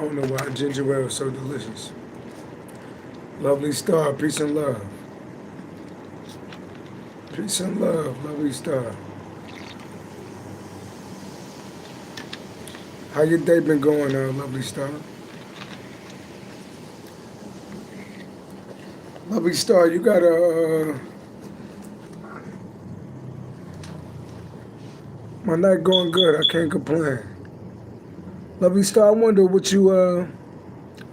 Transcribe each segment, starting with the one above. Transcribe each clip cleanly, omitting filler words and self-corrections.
don't know why ginger ale is so delicious. Lovely star, peace and love. Peace and love, lovely star. How your day been going, lovely star? Lovely star, you got a... my night going good, I can't complain. Lovely star, I wonder what you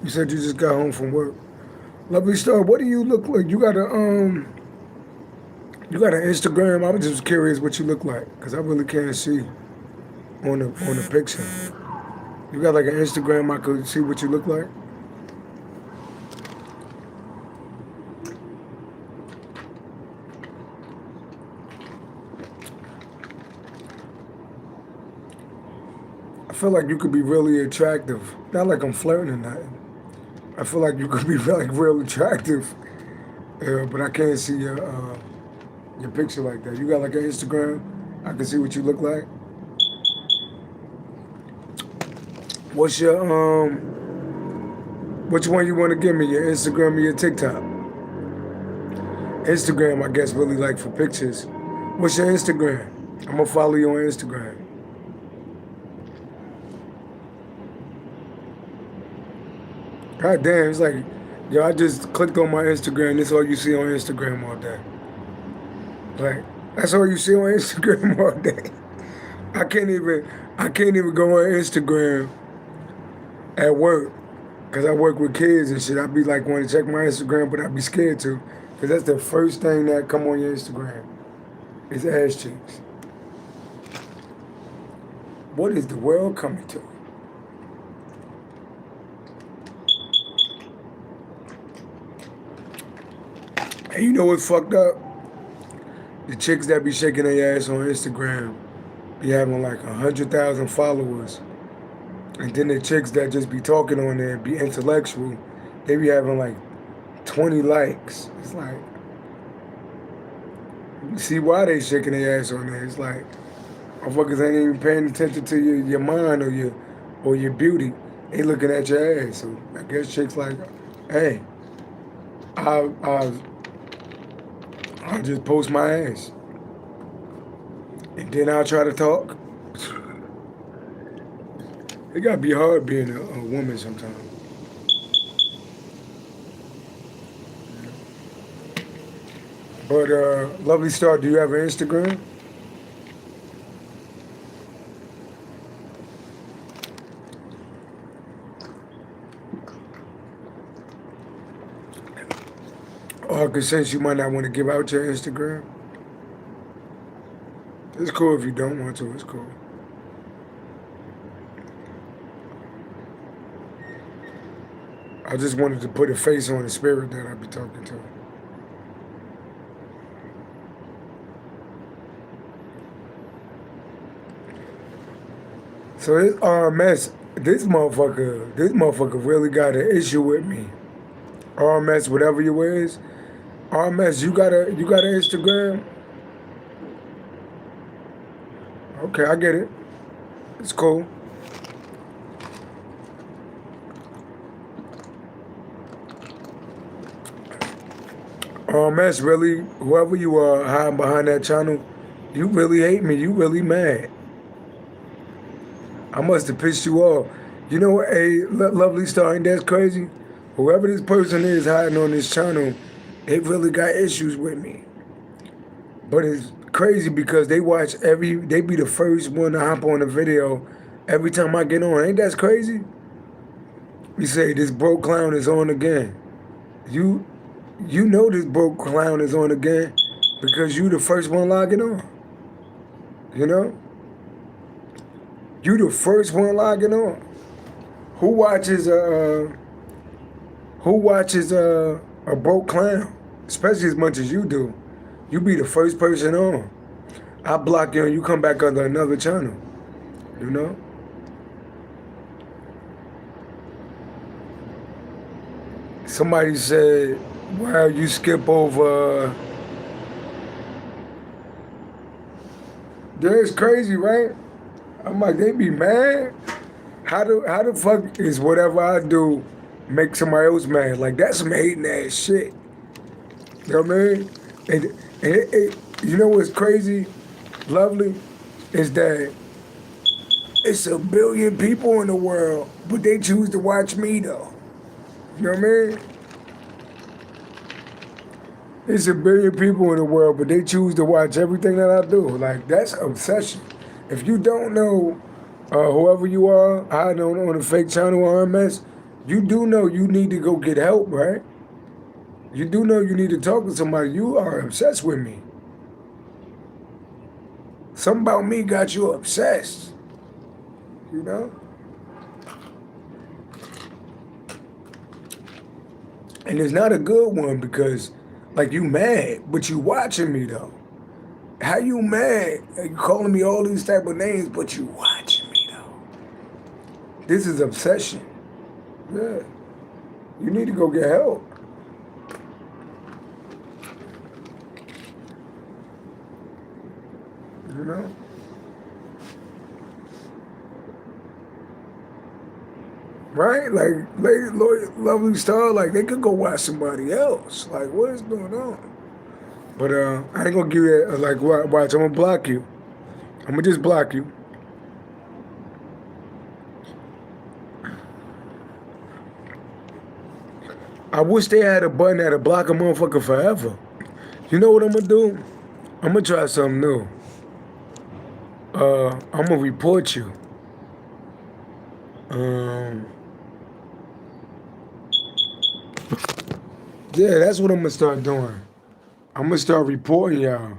said you just got home from work. Lovely star, what do you look like? You got an Instagram? I was just curious what you look like, because I really can't see on the picture. You got like an Instagram I could see what you look like? I feel like you could be really attractive. Not like I'm flirting or nothing. I feel like you could be like real attractive. But I can't see your picture like that. You got like an Instagram? I can see what you look like. What's your which one you want to give me? Your Instagram or your TikTok? Instagram, I guess, really like for pictures. What's your Instagram? I'm gonna follow you on Instagram. God damn, it's like, yo, I just clicked on my Instagram. That's all you see on Instagram all day. Like, that's all you see on Instagram all day. I can't even go on Instagram at work, because I work with kids and shit. I'd be like, want to check my Instagram, but I'd be scared to, because that's the first thing that come on your Instagram is ass cheeks. What is the world coming to? And you know what's fucked up? The chicks that be shaking their ass on Instagram be having like 100,000 followers. And then the chicks that just be talking on there, be intellectual, they be having like 20 likes. It's like, you see why they shaking their ass on there. It's like, motherfuckers ain't even paying attention to your mind or your beauty. They looking at your ass. So I guess chicks like, hey, I'll just post my ass. And then I'll try to talk. It gotta be hard being a woman sometimes. But lovely star, do you have an Instagram? Or because since you might not want to give out your Instagram. It's cool if you don't want to, it's cool. I just wanted to put a face on the spirit that I be talking to. So this RMS, this motherfucker really got an issue with me. RMS, whatever you is. RMS, you got an Instagram? Okay, I get it. It's cool. RMS, really, whoever you are hiding behind that channel, you really hate me. You really mad. I must have pissed you off. You know what, hey, lovely star, ain't that crazy? Whoever this person is hiding on this channel, they really got issues with me. But it's crazy because they be the first one to hop on the video every time I get on. Ain't that crazy? You say, this broke clown is on again. You know this broke clown is on again because you the first one logging on. You know? You the first one logging on. Who watches a broke clown? Especially as much as you do. You be the first person on. I block you and you come back under another channel. You know? Somebody said, wow, you skip over. That's crazy, right? I'm like, they be mad? how the fuck is whatever I do make somebody else mad? Like that's some hating ass shit. You know what I mean? And, you know what's crazy, lovely, is that it's a billion people in the world, but they choose to watch me though. You know what I mean? It's a billion people in the world, but they choose to watch everything that I do. Like that's obsession. If you don't know whoever you are, I don't know on a fake channel or RMS, you do know you need to go get help, right? You do know you need to talk to somebody. You are obsessed with me. Something about me got you obsessed. You know? And it's not a good one because, like, you mad, but you watching me, though. How you mad? You calling me all these type of names, but you watching me, though. This is obsession. Yeah. You need to go get help. You know? Right? Like, Lady Lovely Star, like, they could go watch somebody else. Like, what is going on? But I ain't gonna give you that, like, watch, I'm gonna block you. I'm gonna just block you. I wish they had a button that'll block a motherfucker forever. You know what I'm gonna do? I'm gonna try something new. I'm gonna report you. Yeah, that's what I'm gonna start doing. I'm gonna start reporting y'all.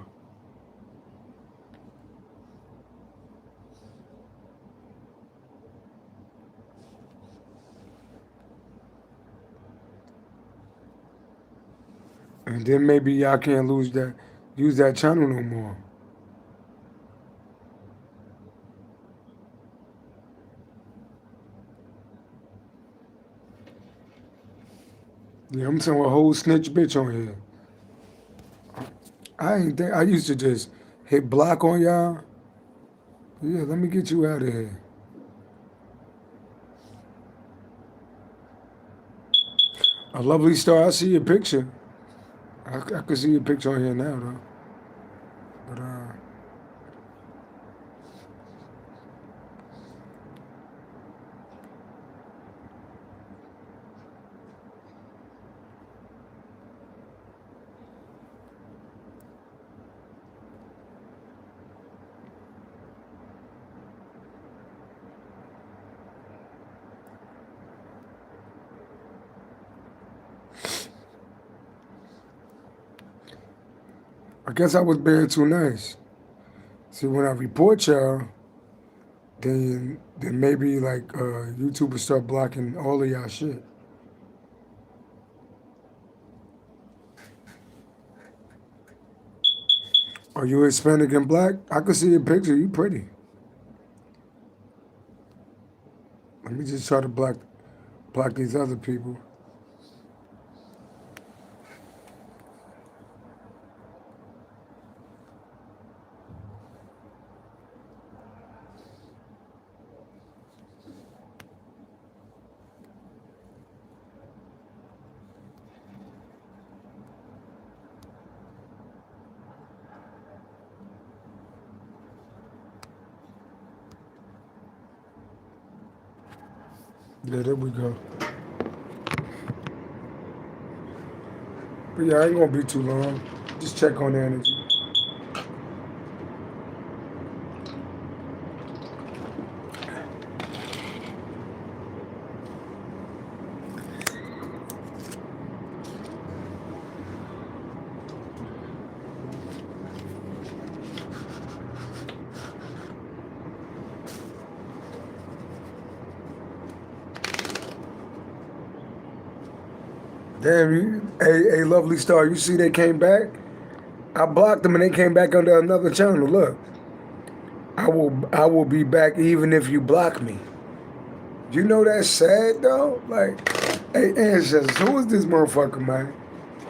And then maybe y'all can't use that channel no more. Yeah, I'm saying a whole snitch bitch on here. I used to just hit block on y'all. Yeah, let me get you out of here. A Lovely Star, I see your picture. I can see your picture on here now, though. But, I guess I was being too nice. See, when I report y'all, then maybe like YouTube will start blocking all of y'all shit. Are you Hispanic and black? I can see your picture. You pretty. Let me just try to block these other people. Yeah, there we go. But yeah, I ain't gonna be too long. Just check on the energy. Damn, hey, Lovely Star, you see they came back? I blocked them and they came back under another channel. Look, I will be back even if you block me. You know that's sad though? Like, hey, ancestors, who is this motherfucker, man?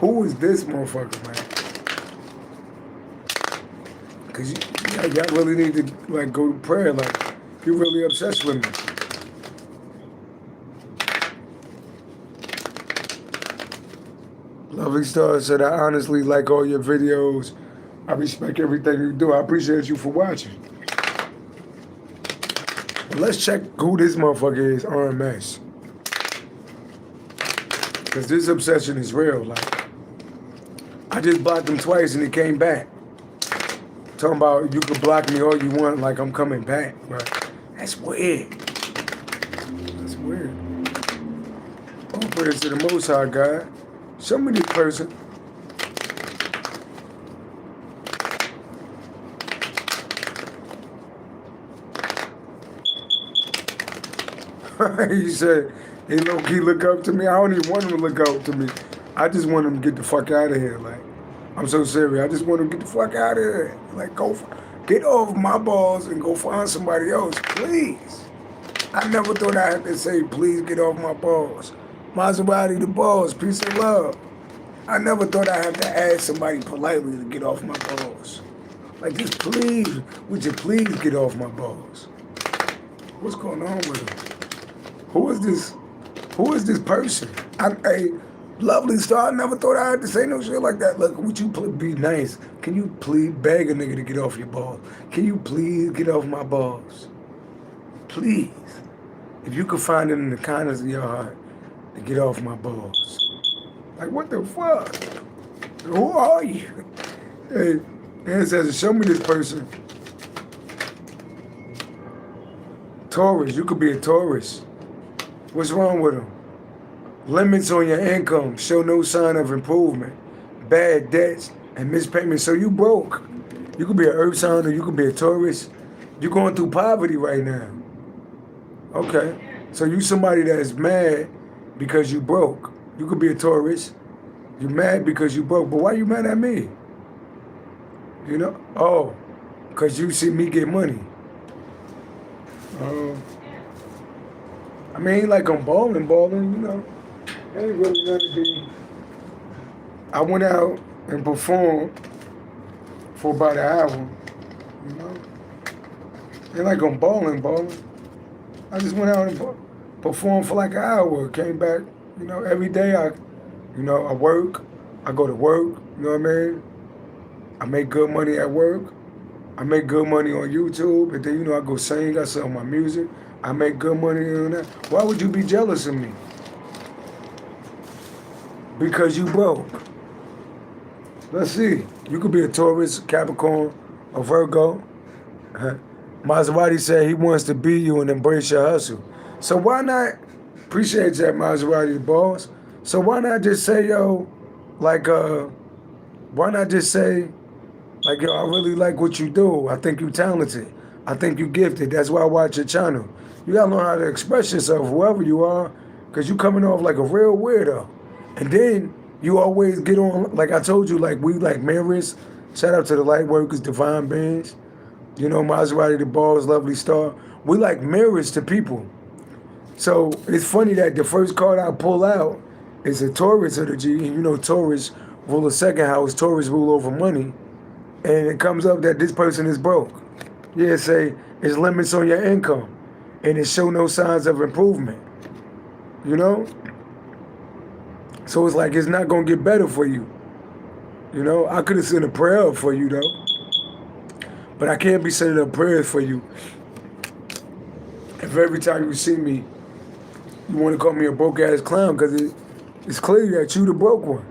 Who is this motherfucker, man? Cause y'all really need to like go to prayer. Like, you really obsessed with me. Lovely Star said, I honestly like all your videos. I respect everything you do. I appreciate you for watching. But let's check who this motherfucker is, RMS. Because this obsession is real. Like, I just blocked him twice and he came back. Talking about you can block me all you want, like I'm coming back. Right? That's weird. That's weird. All praise to the Most High God. Show me this person. He said, he low-key look up to me. I don't even want him to look up to me. I just want him to get the fuck out of here. Like, I'm so serious. I just want him to get the fuck out of here. Like, get off my balls and go find somebody else, please. I never thought I had to say, please get off my balls. Maserati the balls, peace and love. I never thought I had to ask somebody politely to get off my balls. Like, just please, would you please get off my balls? What's going on with him? Who is this? Who is this person? Hey, Lovely Star, I never thought I had to say no shit like that. Look, would you be nice? Can you please beg a nigga to get off your balls? Can you please get off my balls? Please. If you could find it in the kindness of your heart to get off my balls. Like, what the fuck? Who are you? Hey, it says, show me this person. Taurus, you could be a Taurus. What's wrong with them? Limits on your income, show no sign of improvement. Bad debts and mispayments. So you broke. You could be an earth sign or you could be a Taurus. You're going through poverty right now. Okay. So you somebody that's mad because you broke. You could be a Taurus. You're mad because you broke. But why you mad at me? You know? Oh, because you see me get money. I mean, like I'm balling, you know. Ain't really nothing to be. I went out and performed for about an hour, you know. Ain't like I'm balling. I just went out and performed for like an hour, came back, you know, every day I work, I go to work, you know what I mean? I make good money at work. I make good money on YouTube, and then, you know, I go sing, I sell my music. I make good money on that. Why would you be jealous of me? Because you broke. Let's see. You could be a Taurus, Capricorn, a Virgo. Maserati said he wants to be you and embrace your hustle. So why not, appreciate that, Maserati the boss. So why not just say, yo, like, why not just say, like, yo, I really like what you do. I think you talented. I think you gifted. That's why I watch your channel. You gotta learn how to express yourself, whoever you are, because you coming off like a real weirdo. And then you always get on, like I told you, like we like mirrors. Shout out to the light workers, divine beings. You know, Maserati the balls, Lovely Star. We like mirrors to people. So it's funny that the first card I pull out is a Taurus energy. And you know, Taurus rule the second house. Taurus rule over money. And it comes up that this person is broke. Yeah, say it's limits on your income. And it show no signs of improvement. You know? So it's like it's not going to get better for you. You know? I could have sent a prayer up for you, though. But I can't be sending up prayers for you if every time you see me, you want to call me a broke-ass clown, because it's clear that you the broke one.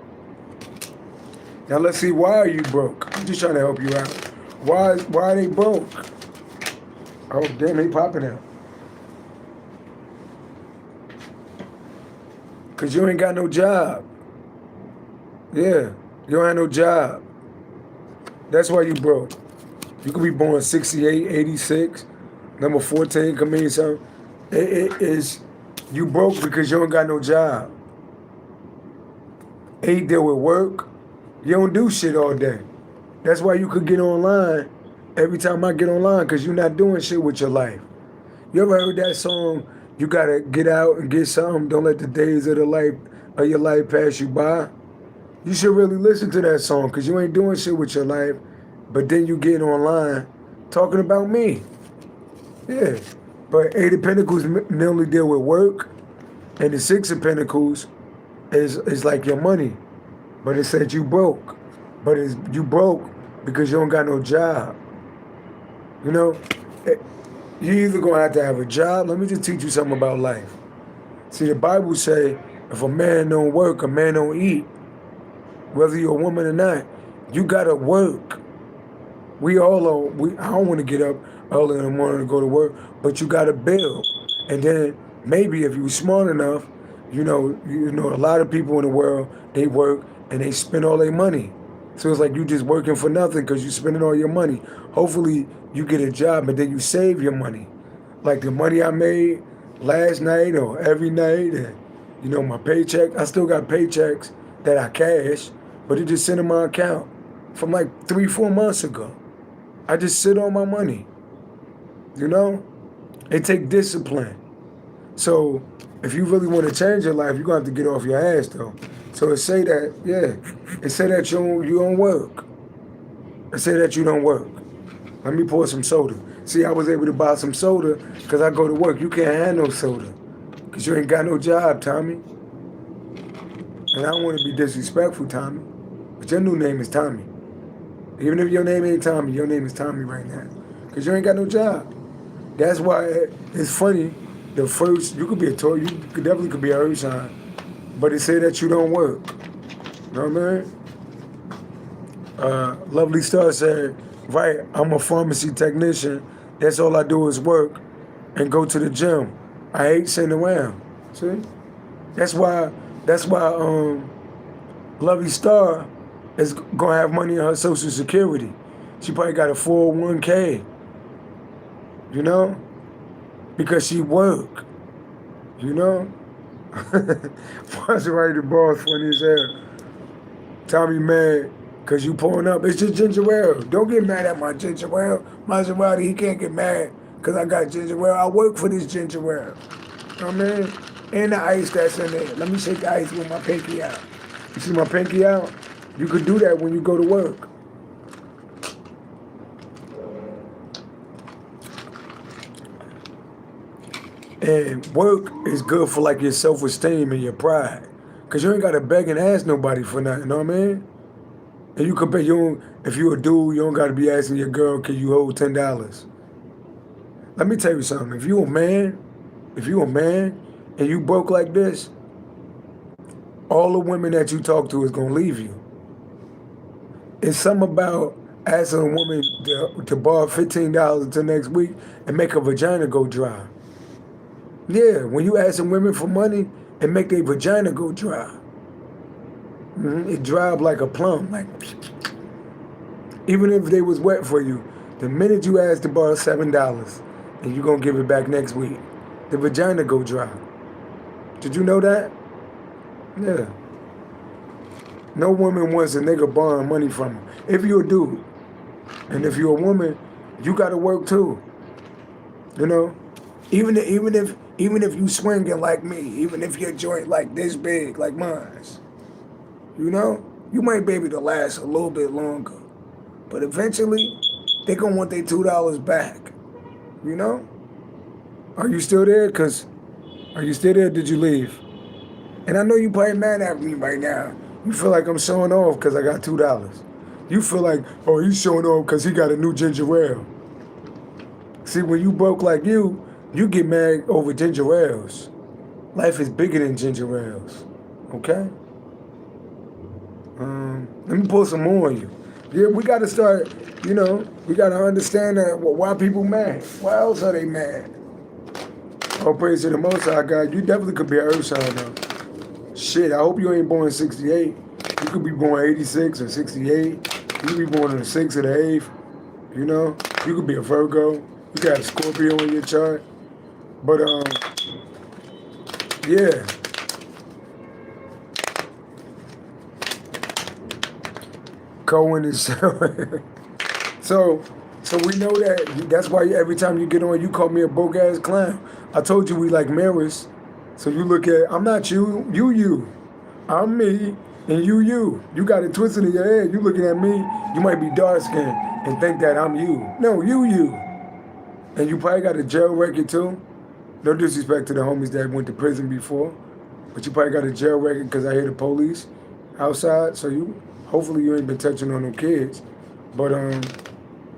Now let's see, why are you broke? I'm just trying to help you out. Why are they broke? Oh, damn, they popping out. Because you ain't got no job. Yeah, you don't have no job. That's why you broke. You could be born 68, 86, number 14 could mean something. It is, you broke because you don't got no job. 8 deal with work. You don't do shit all day. That's why you could get online every time I get online, because you're not doing shit with your life. You ever heard that song, you gotta get out and get something, don't let the days of your life pass you by? You should really listen to that song, because you ain't doing shit with your life, but then you getting online talking about me. Yeah. But 8 of Pentacles mainly deal with work, and the 6 of Pentacles is like your money. But it said you broke. But you broke because you don't got no job. You know, you either gonna have to have a job. Let me just teach you something about life. See, the Bible say if a man don't work, a man don't eat. Whether you're a woman or not, you gotta work. We all are. I don't want to get up early in the morning to go to work, but you gotta build. And then maybe if you're smart enough, a lot of people in the world, they work and they spend all their money. So it's like you just working for nothing because you're spending all your money. Hopefully you get a job and then you save your money. Like the money I made last night or every night, and my paycheck. I still got paychecks that I cash, but it just sit in my account from like 3-4 months ago. I just sit on my money. It take discipline. So if you really want to change your life, you're gonna have to get off your ass though. So it say that, it say that you don't work. It say that you don't work. Let me pour some soda. See, I was able to buy some soda because I go to work. You can't have no soda because you ain't got no job, Tommy. And I don't want to be disrespectful, Tommy, but your new name is Tommy. Even if your name ain't Tommy, your name is Tommy right now because you ain't got no job. That's why it's funny. The first, you could be a Taurus, you definitely could be a earth sign, but it say that you don't work. You know what I mean? Lovely Star said, right, I'm a pharmacy technician. That's all I do is work and go to the gym. I hate sitting around. See? That's why Lovely Star is gonna have money in her Social Security. She probably got a 401k. Because she work. Maserati the boss funny as hell. Tommy mad because you pulling up. It's just ginger ale. Don't get mad at my ginger ale. Maserati, he can't get mad because I got ginger ale. I work for this ginger ale. You know what I mean? And the ice that's in there. Let me shake the ice with my pinky out. You see my pinky out? You could do that when you go to work. And work is good for like your self-esteem and your pride. Cause you ain't gotta beg and ask nobody for nothing, you know what I mean? And you could pay if you a dude, you don't gotta be asking your girl, can you hold $10? Let me tell you something, if you a man and you broke like this, all the women that you talk to is gonna leave you. It's something about asking a woman to borrow $15 until next week and make her vagina go dry. Yeah, when you asking women for money and make their vagina go dry. It dry up like a plum. Like, even if they was wet for you, the minute you ask to borrow $7 and you gonna give it back next week, the vagina go dry. Did you know that? Yeah. No woman wants a nigga borrowing money from her. If you're a dude, and if you're a woman, you gotta work too. Even if you swinging like me, even if your joint like this big, like mine, you might be able to last a little bit longer. But eventually, they gonna want their $2 back. Are you still there? Are you still there? Did you leave? And I know you probably mad at me right now. You feel like I'm showing off because I got $2. You feel like, oh, he's showing off because he got a new ginger ale. See, when you broke like you get mad over ginger ales. Life is bigger than ginger ales. Okay? Let me pull some more on you. Yeah, we got to start, we got to understand why people mad. Why else are they mad? Oh, praise to the Most High God. You definitely could be an earth sign though. Shit, I hope you ain't born in 68. You could be born 86 or 68. You could be born on the 6th or the 8th. You could be a Virgo. You got a Scorpio in your chart. But, yeah. Cohen is... So we know that. That's why every time you get on, you call me a broke-ass clown. I told you we like mirrors. So you look at, I'm not you, you. I'm me, and you. You got it twisted in your head. You looking at me, you might be dark-skinned and think that I'm you. No, you. And you probably got a jail record too. No disrespect to the homies that went to prison before, but you probably got a jail record because I hear the police. outside, so hopefully you ain't been touching on them kids. But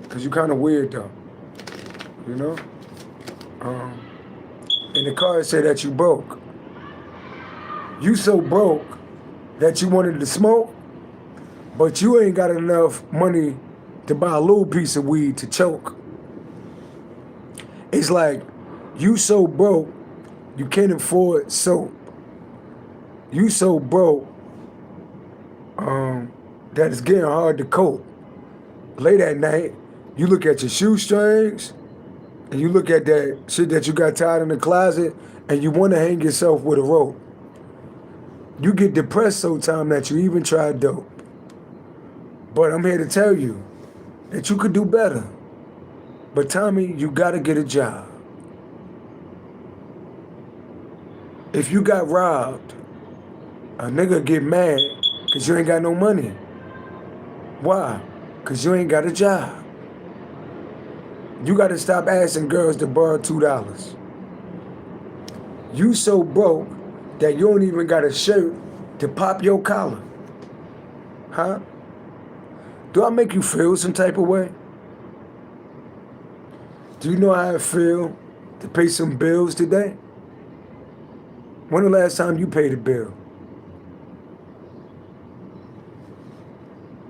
cause you kind of weird though, you know. In the car it said that you broke. You so broke that you wanted to smoke, but you ain't got enough money to buy a little piece of weed to choke. It's like you so broke you can't afford soap. You so broke that it's getting hard to cope. Late at night, you look at your shoestrings and you look at that shit that you got tied in the closet and you want to hang yourself with a rope. You get depressed sometimes that you even try dope. But I'm here to tell you that you could do better. But Tommy, you gotta get a job. If you got robbed, a nigga get mad because you ain't got no money. Why? Because you ain't got a job. You gotta stop asking girls to borrow $2. You so broke that you don't even got a shirt to pop your collar. Huh? Do I make you feel some type of way? Do you know how I feel to pay some bills today? When the last time you paid a bill?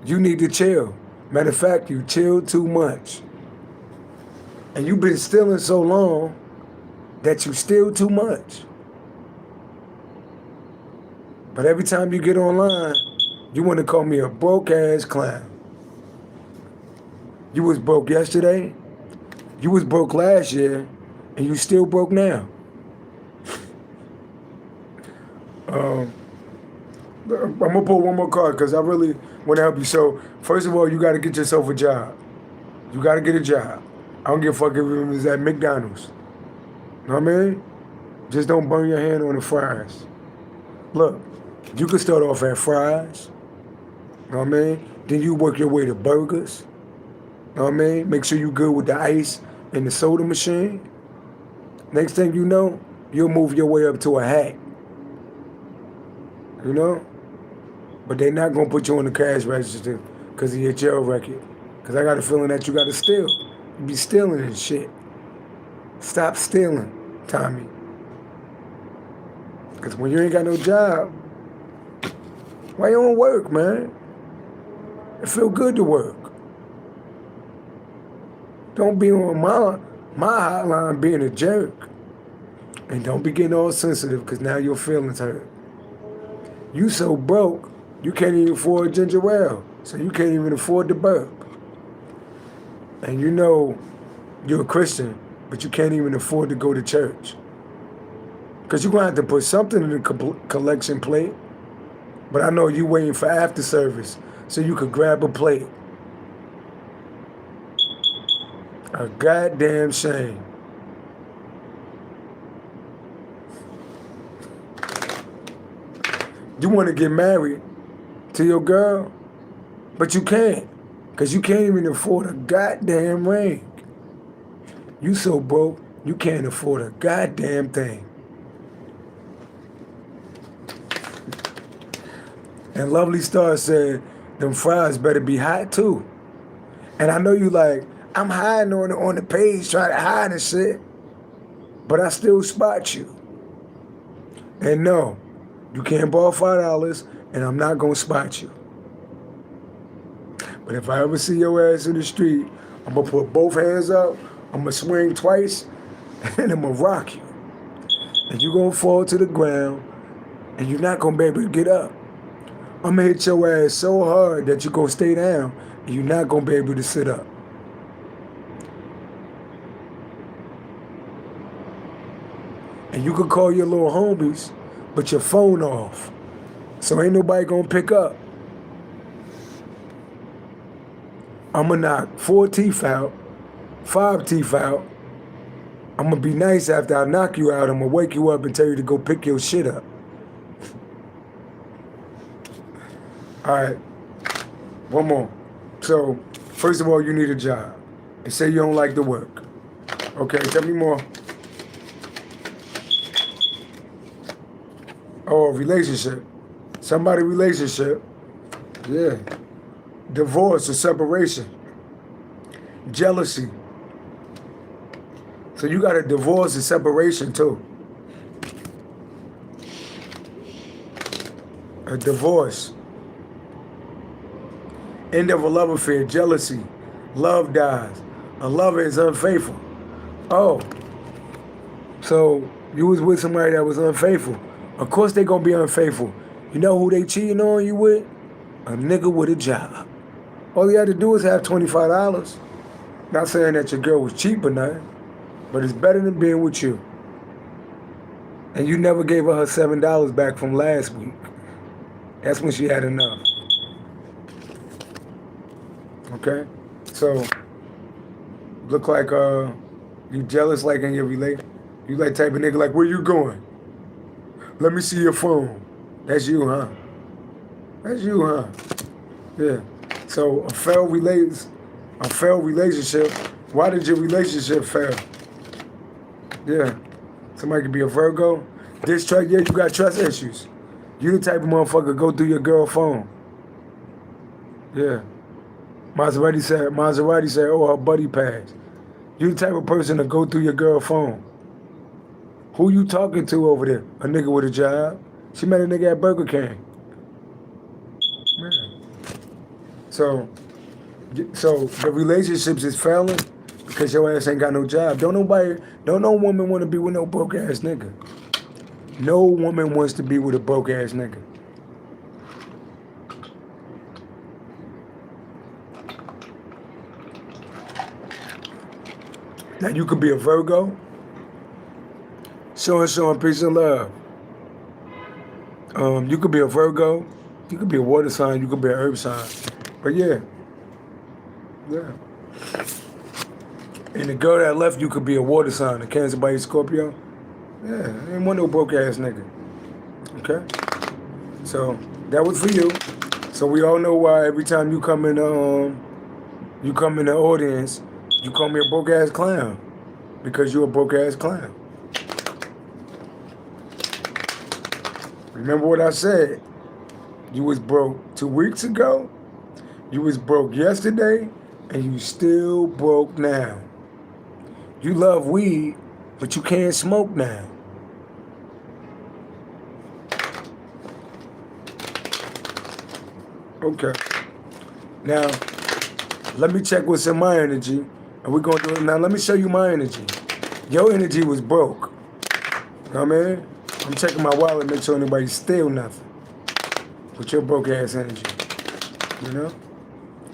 You need to chill. Matter of fact, you chill too much. And you've been stealing so long that you steal too much. But every time you get online, you want to call me a broke-ass clown. You was broke yesterday, you was broke last year, and you still broke now. I'm gonna pull one more card because I really want to help you. So, first of all, you got to get yourself a job. You got to get a job. I don't give a fuck if it was at McDonald's. Know what I mean? Just don't burn your hand on the fries. Look, you can start off at fries. Know what I mean? Then you work your way to burgers. Know what I mean? Make sure you good with the ice and the soda machine. Next thing you know, you'll move your way up to a hat. You know? But they're not going to put you on the cash register because of your jail record. Because I got a feeling that you got to steal. You be stealing and shit. Stop stealing, Tommy. Because when you ain't got no job, why you don't work, man? It feel good to work. Don't be on my hotline being a jerk. And don't be getting all sensitive because now your feelings hurt. You so broke, you can't even afford ginger ale. So you can't even afford the burp. And you know you're a Christian, but you can't even afford to go to church. Because you're going to have to put something in the collection plate. But I know you waiting for after service so you could grab a plate. A goddamn shame. You want to get married to your girl, but you can't. Because you can't even afford a goddamn ring. You so broke, you can't afford a goddamn thing. And Lovely Star said, them fries better be hot too. And I know you like, I'm hiding on the page trying to hide and shit, but I still spot you. And no, you can't borrow $5 and I'm not gonna spot you. But if I ever see your ass in the street, I'm gonna put both hands up, I'm gonna swing twice, and I'm gonna rock you. And you're gonna fall to the ground, and you're not gonna be able to get up. I'm gonna hit your ass so hard that you're gonna stay down, and you're not gonna be able to sit up. And you can call your little homies, but your phone off. So ain't nobody gonna pick up. I'm gonna knock 4 teeth out, 5 teeth out. I'm gonna be nice after I knock you out. I'm gonna wake you up and tell you to go pick your shit up. All right, one more. So, first of all, you need a job. And say you don't like the work. Okay, tell me more. Oh, relationship. Somebody relationship. Yeah. Divorce or separation. Jealousy. So you got a divorce and separation too. A divorce. End of a love affair. Jealousy. Love dies. A lover is unfaithful. Oh. So you was with somebody that was unfaithful. Of course they gonna be unfaithful. You know who they cheating on you with? A nigga with a job. All you had to do is have $25. Not saying that your girl was cheap or nothing, but it's better than being with you. And you never gave her $7 back from last week. That's when she had enough. Okay? So, look like you jealous like in your relationship. You like type of nigga like, where you going? Let me see your phone. That's you, huh? That's you, huh? Yeah. So a failed relationship. Why did your relationship fail? Yeah. Somebody could be a Virgo. Distrust, yeah, you got trust issues. You the type of motherfucker go through your girl phone. Yeah. Maserati said, oh, her buddy passed. You the type of person to go through your girl phone. Who you talking to over there? A nigga with a job? She met a nigga at Burger King. Man. So the relationships is failing because your ass ain't got no job. Don't no woman want to be with no broke ass nigga. No woman wants to be with a broke ass nigga. Now you could be a Virgo. Showing peace and love. You could be a Virgo. You could be a water sign. You could be an earth sign. But yeah. And the girl that left you could be a water sign, a Cancer by Scorpio. Yeah, ain't want no broke ass nigga. Okay? So that was for you. So we all know why every time you come in the audience, you call me a broke ass clown. Because you're a broke ass clown. Remember what I said? You was broke 2 weeks ago, you was broke yesterday, and you still broke now. You love weed, but you can't smoke now. Okay. Now, let me check what's in my energy, and we're going to do it. Now, let me show you my energy. Your energy was broke. You know what I mean? I'm checking my wallet, make sure anybody steal nothing. With your broke ass energy. You know?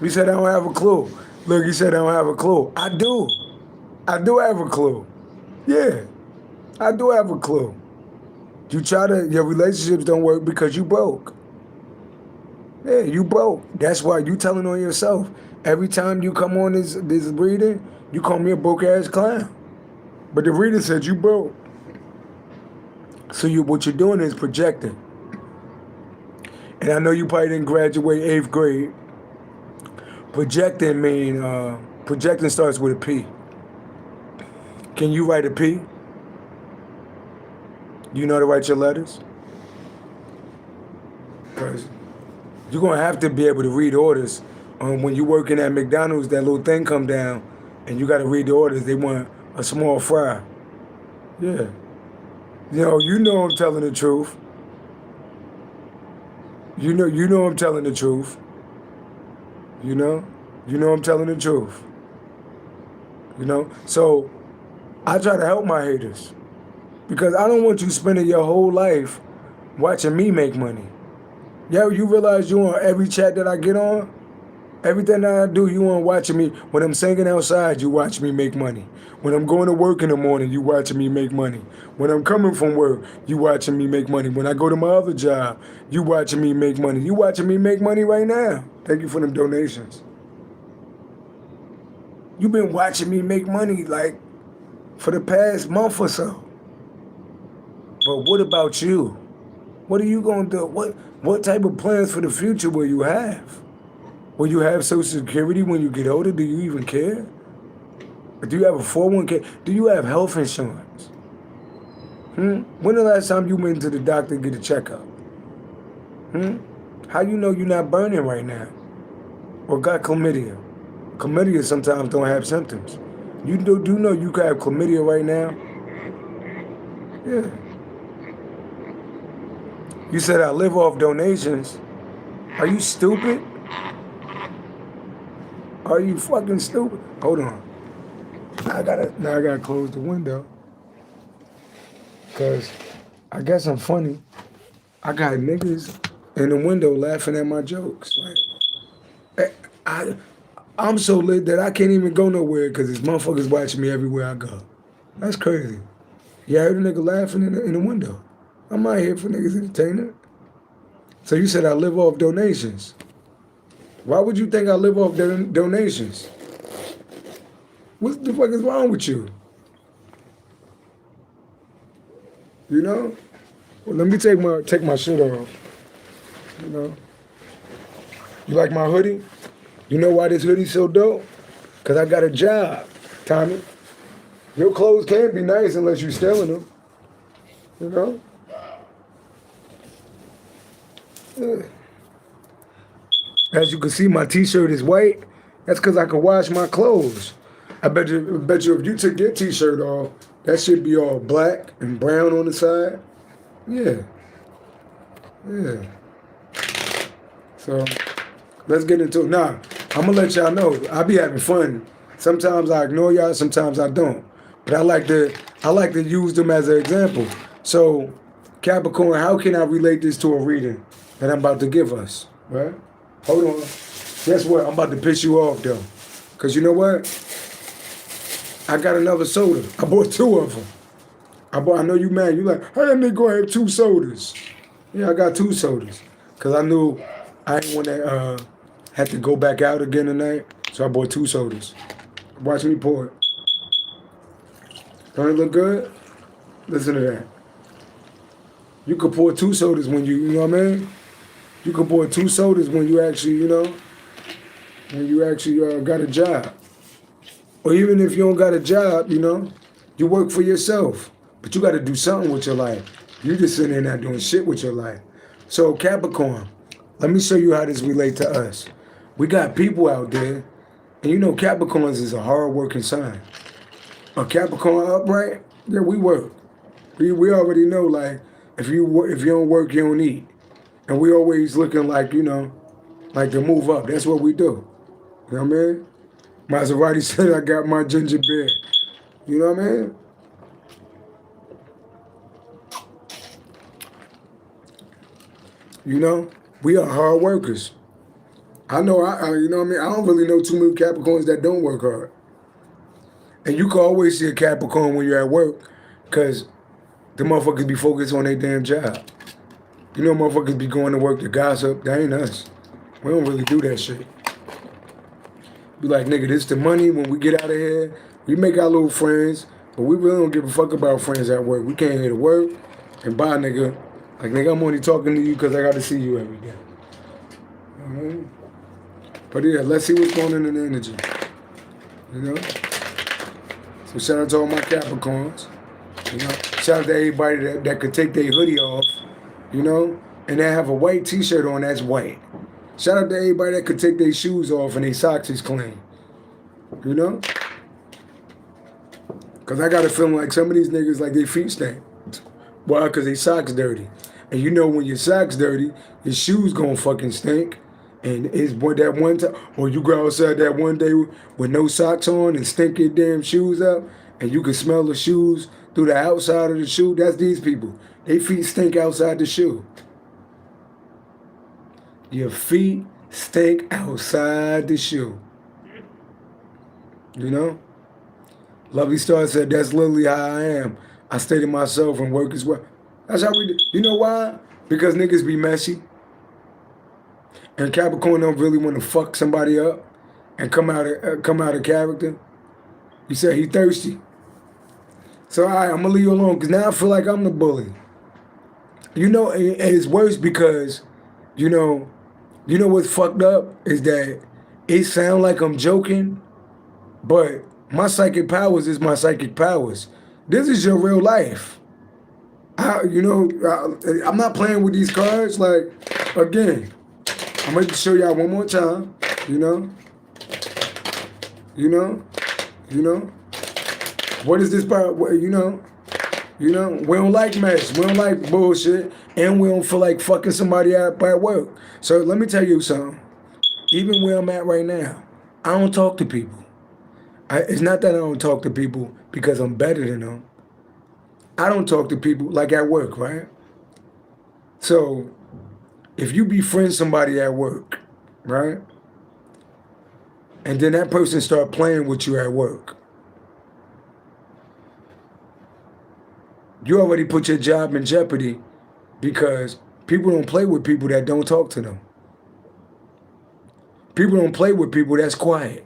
You said I don't have a clue. Look, you said I don't have a clue. I do. I do have a clue. Yeah. I do have a clue. Your relationships don't work because you broke. Yeah, you broke. That's why you telling on yourself. Every time you come on this reading, you call me a broke ass clown. But the reader said you broke. So what you're doing is projecting. And I know you probably didn't graduate 8th grade. Projecting starts with a P. Can you write a P? You know how to write your letters? Because you're going to have to be able to read orders. When you're working at McDonald's, that little thing come down, and you got to read the orders. They want a small fry. Yeah. You know I'm telling the truth. You know I'm telling the truth. You know I'm telling the truth. So I try to help my haters because I don't want you spending your whole life watching me make money. Yeah, you realize you on every chat that I get on? Everything that I do, you on watching me. When I'm singing outside, you watch me make money. When I'm going to work in the morning, you watching me make money. When I'm coming from work, you watching me make money. When I go to my other job, you watching me make money. You watching me make money right now. Thank you for them donations. You've been watching me make money like for the past month or so. But what about you? What are you going to do? What type of plans for the future will you have? Will you have Social Security when you get older? Do you even care? Do you have a 401k? Do you have health insurance? When the last time you went to the doctor to get a checkup? How you know you're not burning right now? Or got chlamydia? Chlamydia sometimes don't have symptoms. You do know you could have chlamydia right now? Yeah. You said I live off donations. Are you stupid? Are you fucking stupid? Hold on. Now I gotta close the window. Cause I guess I'm funny. I got niggas in the window laughing at my jokes. Like, I'm so lit that I can't even go nowhere because there's motherfuckers watching me everywhere I go. That's crazy. Yeah, I heard a nigga laughing in the window. I'm not here for niggas entertainment. So you said I live off donations. Why would you think I live off donations? What the fuck is wrong with you? You know? Well, let me take my shit off. You know? You like my hoodie? You know why this hoodie's so dope? Because I got a job, Tommy. Your clothes can't be nice unless you're stealing them. You know? Yeah. As you can see, my t-shirt is white. That's because I can wash my clothes. I bet you if you took your t-shirt off, that should be all black and brown on the side. Yeah. Yeah. So, let's get into it. Now, I'm going to let y'all know, I be having fun. Sometimes I ignore y'all, sometimes I don't. But I like to use them as an example. So, Capricorn, how can I relate this to a reading that I'm about to give us? Right? Hold on. Guess what? I'm about to piss you off, though. Because you know what? I got another soda. I bought 2 of them. I know you mad. You like, how that nigga gonna have 2 sodas? Yeah, I got 2 sodas. Because I knew I didn't want to have to go back out again tonight. So I bought 2 sodas. Watch me pour it. Don't it look good? Listen to that. You could pour 2 sodas when you know what I mean? You can pour 2 sodas when you actually, got a job. Or even if you don't got a job, you work for yourself. But you got to do something with your life. You just sitting there not doing shit with your life. So Capricorn, let me show you how this relates to us. We got people out there, and Capricorns is a hard-working sign. A Capricorn upright, yeah, we work. We already know, like, if you don't work, you don't eat. And we always looking like, like to move up. That's what we do. You know what I mean? Maserati said I got my ginger beer. You know what I mean? We are hard workers. I know, you know what I mean? I don't really know too many Capricorns that don't work hard. And you can always see a Capricorn when you're at work because the motherfuckers be focused on their damn job. Motherfuckers be going to work to gossip. That ain't us. We don't really do that shit. Be like, nigga, this the money. When we get out of here, we make our little friends, but we really don't give a fuck about friends at work. We came here to work and bye, nigga. Like, nigga, I'm only talking to you because I got to see you every day. You know what I mean? But yeah, let's see what's going on in the energy. So shout out to all my Capricorns. Shout out to everybody that could take their hoodie off, and they have a white t-shirt on that's white. Shout out to everybody that could take their shoes off and their socks is clean. Because I got a feeling like some of these niggas, like, their feet stink. Why? Because their socks dirty. And when your socks dirty, your shoes gonna fucking stink. And it's that one time, or you go outside that one day with no socks on and stink your damn shoes up, and you can smell the shoes through the outside of the shoe. That's these people. Their feet stink outside the shoe. Your feet stink outside the shoe. Lovely Star said, that's literally how I am. I stay to myself and work as well. That's how we do. You know why? Because niggas be messy. And Capricorn don't really want to fuck somebody up and come out of character. You said he thirsty. So all right, I'm going to leave you alone because now I feel like I'm the bully. And it's worse because, what's fucked up is that it sound like I'm joking, but my psychic powers is my psychic powers. This is your real life. I'm not playing with these cards. Like, again, I'm going to show y'all one more time, you know. What is this part? You know, we don't like mess. We don't like bullshit. And we don't feel like fucking somebody up at work. So let me tell you something. Even where I'm at right now, I don't talk to people. It's not that I don't talk to people because I'm better than them. I don't talk to people like at work, right? So if you befriend somebody at work, right? And then that person start playing with you at work, you already put your job in jeopardy because people don't play with people that don't talk to them. People don't play with people that's quiet.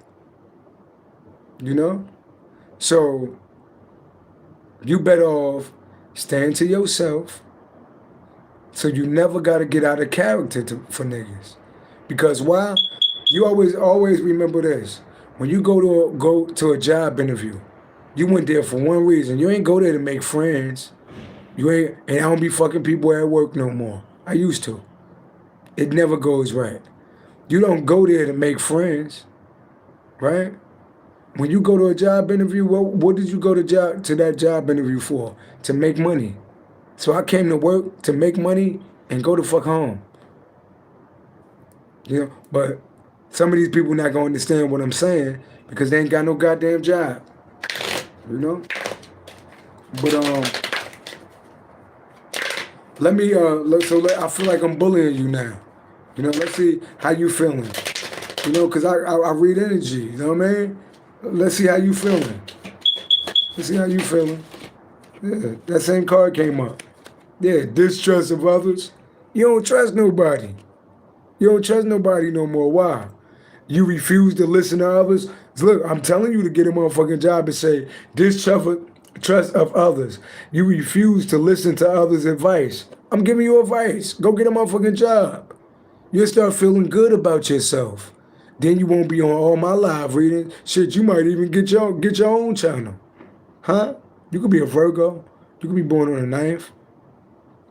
You know? So you better off staying to yourself so you never got to get out of character for niggas. Because why? You always remember this. When you go to a job interview, you went there for one reason. You ain't go there to make friends. And I don't be fucking people at work no more. I used to. It never goes right. You don't go there to make friends, right? When you go to a job interview, what did you go to that job interview for? To make money. So I came to work to make money and go the fuck home. You know, but some of these people not gonna understand what I'm saying because they ain't got no goddamn job. You know? But I feel like I'm bullying you now. You know, let's see how you feeling. You know, because I read energy, you know what I mean? Let's see how you feeling. Let's see how you feeling. Yeah, that same card came up. Yeah, distrust of others. You don't trust nobody. You don't trust nobody no more. Why? You refuse to listen to others. Look, I'm telling you to get a motherfucking job and say, distrust of others. You refuse to listen to others' advice. I'm giving you advice. Go get a motherfucking job. You'll start feeling good about yourself. Then you won't be on all my live reading. Shit, you might even get your own channel. Huh? You could be a Virgo. You could be born on the 9th.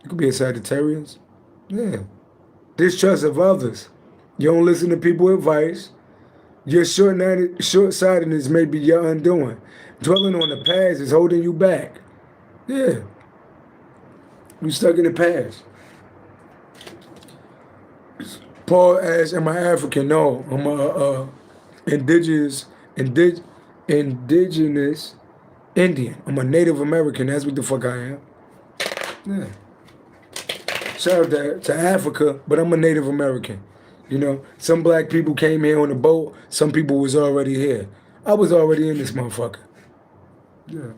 You could be a Sagittarius. Yeah. Distrust of others. You don't listen to people's advice. Your short-sightedness may be your undoing. Dwelling on the past is holding you back. Yeah. You stuck in the past. Paul asks, am I African? No, I'm a indigenous Indian. I'm a Native American. That's what the fuck I am. Yeah. Shout out to Africa, but I'm a Native American. You know, some black people came here on a boat. Some people was already here. I was already in this motherfucker. Yeah.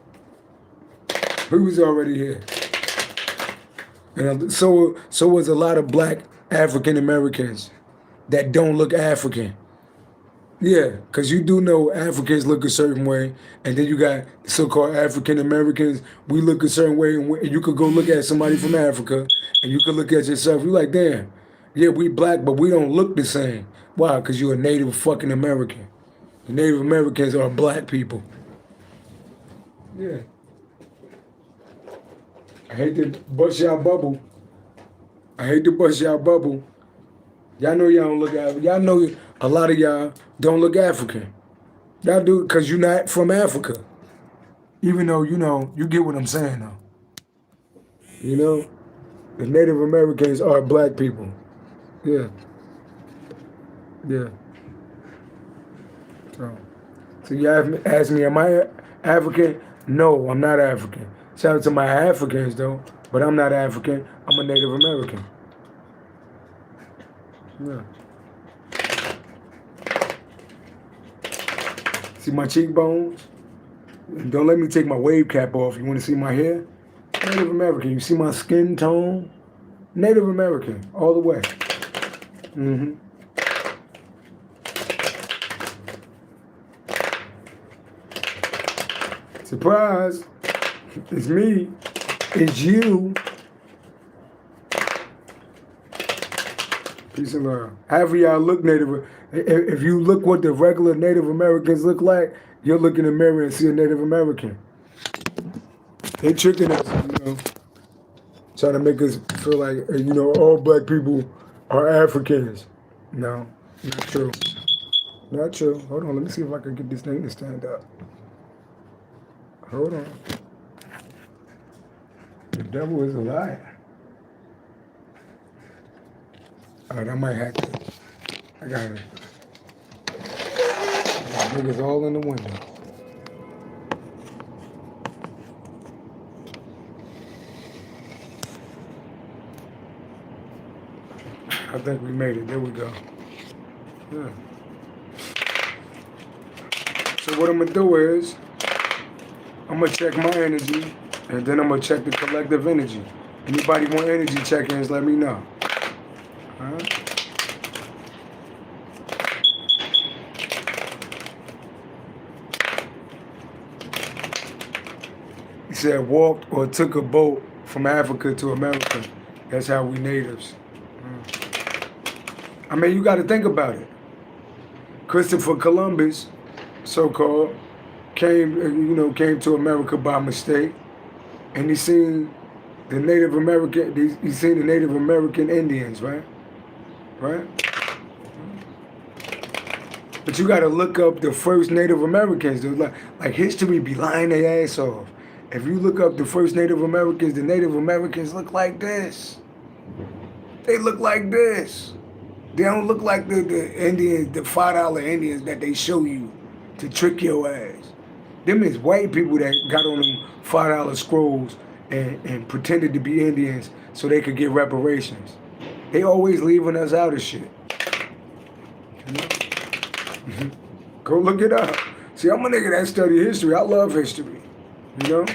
We was already here. And so was a lot of black African Americans that don't look African. Yeah, because you do know Africans look a certain way, and then you got so-called African Americans, we look a certain way, and you could go look at somebody from Africa, and you could look at yourself, you're like, damn, yeah, we black, but we don't look the same. Why? Because you're a Native fucking American. The Native Americans are black people. Yeah. I hate to bust y'all bubble. Y'all know y'all don't look African. Y'all know a lot of y'all don't look African. Y'all do it because you're not from Africa. Even though, you know, you get what I'm saying, though. You know? The Native Americans are black people. Yeah. Yeah. So you ask me, am I African? No, I'm not African. Shout out to my Africans, though. But I'm not African. I'm a Native American. Yeah. See my cheekbones? Don't let me take my wave cap off. You want to see my hair? Native American. You see my skin tone? Native American, all the way. Mm-hmm. Surprise. It's me. It's you. Peace and love. Half of y'all look Native. If you look what the regular Native Americans look like, you'll look in the mirror and see a Native American. They tricking us, you know, trying to make us feel like, you know, all black people are Africans. No, not true. Not true. Hold on, let me see if I can get this thing to stand up. Hold on. The devil is a liar. Alright, I might have to. I got it. Niggas all in the window. I think we made it. There we go. Yeah. So what I'm gonna do is I'm gonna check my energy, and then I'm gonna check the collective energy. Anybody want energy check-ins? Let me know. All right. He said walked or took a boat from Africa to America. That's how we natives. I mean, you got to think about it. Christopher Columbus, so-called, came to America by mistake, and he seen the Native American. He seen the Native American Indians, right? Right. But you got to look up the first Native Americans. Like history be lying their ass off. If you look up the first Native Americans, the Native Americans look like this. They look like this. They don't look like the Indians, the $5 Indians that they show you to trick your ass. Them is white people that got on them $5 scrolls and pretended to be Indians so they could get reparations. They always leaving us out of shit. You know? Go look it up. See, I'm a nigga that study history. I love history. You know?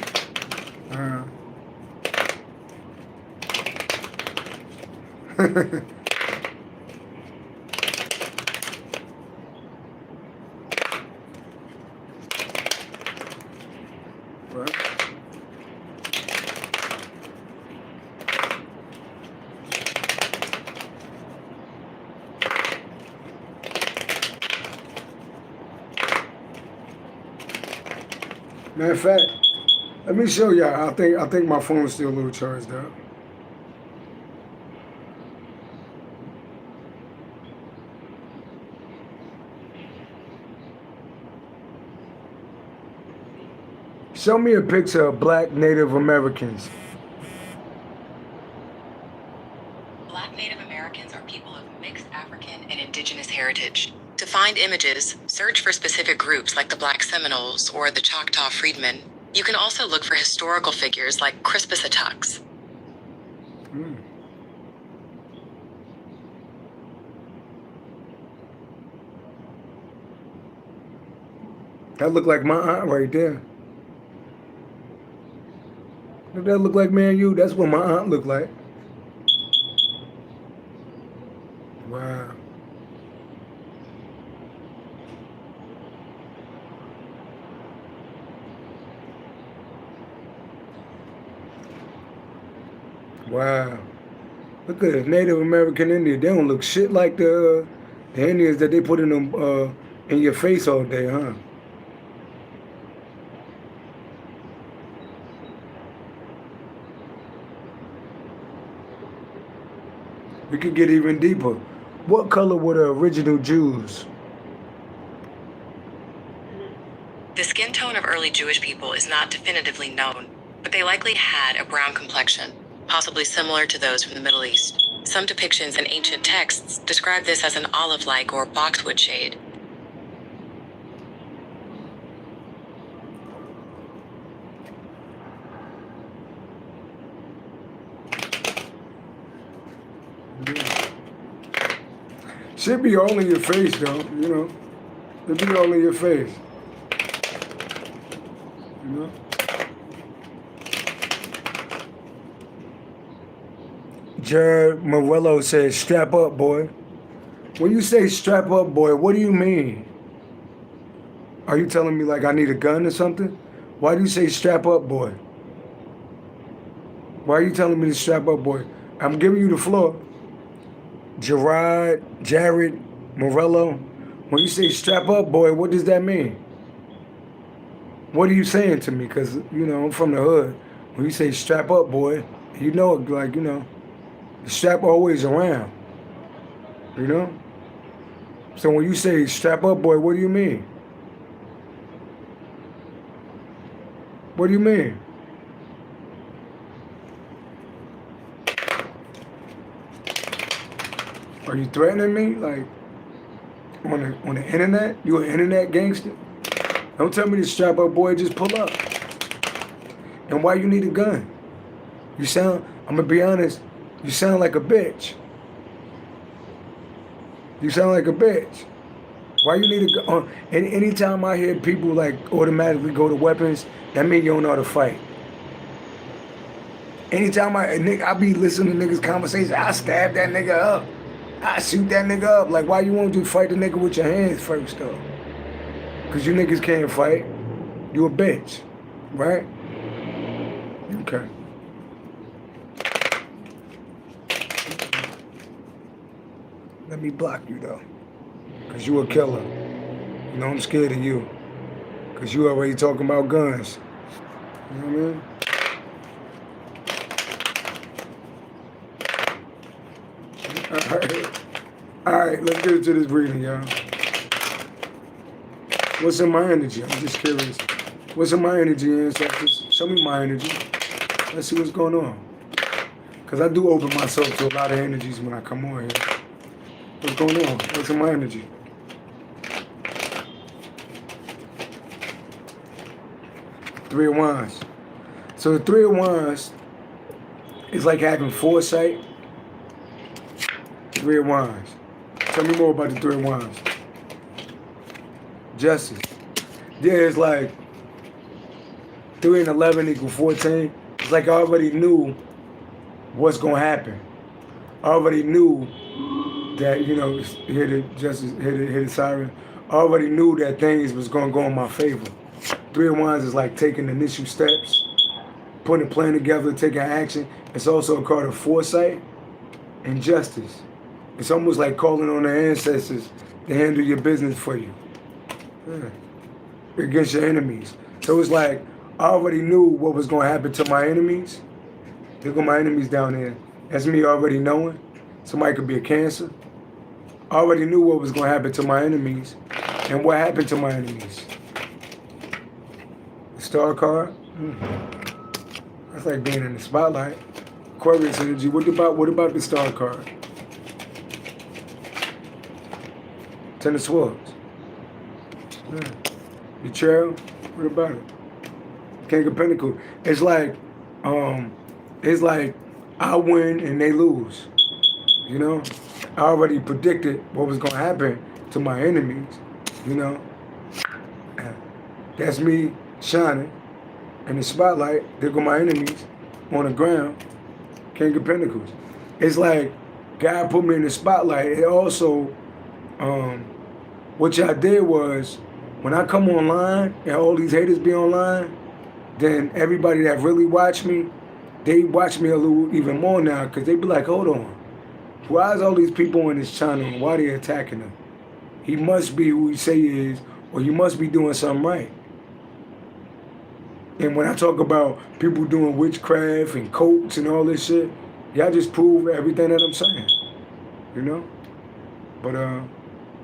Matter of fact, let me show y'all. I think my phone's still a little charged up. Show me a picture of black Native Americans. Black Native Americans are people of mixed African and indigenous heritage. To find images, search for specific groups like the Black Seminoles or the Choctaw Freedmen. You can also look for historical figures like Crispus Attucks. That look like my aunt right there. Does that look like me and you? That's what my aunt looked like. Wow. Wow. Look at this Native American Indian. They don't look shit like the Indians that they put in them in your face all day, huh? We could get even deeper. What color were the original Jews? The skin tone of early Jewish people is not definitively known, but they likely had a brown complexion, possibly similar to those from the Middle East. Some depictions in ancient texts describe this as an olive-like or boxwood shade. Should be all in your face, though, you know. It'd be all in your face. You know? Jared Morello says, strap up, boy. When you say strap up, boy, what do you mean? Are you telling me like I need a gun or something? Why do you say strap up, boy? Why are you telling me to strap up, boy? I'm giving you the floor. Jared Morello, when you say strap up, boy, what does that mean? What are you saying to me? Because, you know, I'm from the hood. When you say strap up, boy, you know, like, you know, the strap always around. You know? So when you say strap up, boy, what do you mean? What do you mean? Are you threatening me? Like, on the internet? You an internet gangster? Don't tell me to strap up, boy, just pull up. And why you need a gun? You sound, I'm gonna be honest, you sound like a bitch. You sound like a bitch. Why you need a gun? Anytime I hear people like automatically go to weapons, that means you don't know how to fight. Anytime I be listening to niggas' conversations, I stab that nigga up. I shoot that nigga up. Like, why you won't just fight the nigga with your hands first, though? Because you niggas can't fight. You a bitch, right? Okay. Let me block you, though. Because you a killer. You know, I'm scared of you. Because you already talking about guns. You know what I mean? Alright, let's get into this reading, y'all. What's in my energy? I'm just curious. What's in my energy, ancestors? Show me my energy. Let's see what's going on. Because I do open myself to a lot of energies when I come on here. What's going on? What's in my energy? Three of Wands. So the Three of Wands is like having foresight. Three of Wands. Tell me more about the Three of Wands. Justice. Yeah, it's like 3 and 11 equal 14. It's like I already knew what's going to happen. I already knew that, you know, hear the justice, hear the siren. I already knew that things was going to go in my favor. Three of Wands is like taking initial steps, putting a plan together, taking action. It's also a card of foresight and justice. It's almost like calling on the ancestors to handle your business for you. Yeah. Against your enemies. So it's like, I already knew what was going to happen to my enemies. There go my enemies down there. That's me already knowing. Somebody could be a Cancer. I already knew what was going to happen to my enemies. And what happened to my enemies? The Star card. That's like being in the spotlight. Aquarius energy. What about the Star card? Ten of Swords. Yeah. Betrayal. What about it? King of Pentacles. It's like I win and they lose. You know? I already predicted what was gonna happen to my enemies. You know? That's me shining in the spotlight. There go my enemies on the ground. King of Pentacles. It's like God put me in the spotlight. It also what y'all did was, when I come online and all these haters be online, then everybody that really watch me, they watch me a little even more now, because they be like, hold on, why is all these people on this channel and why they attacking him? He must be who he say he is, or you must be doing something right. And when I talk about people doing witchcraft and cults and all this shit, y'all just prove everything that I'm saying, you know? But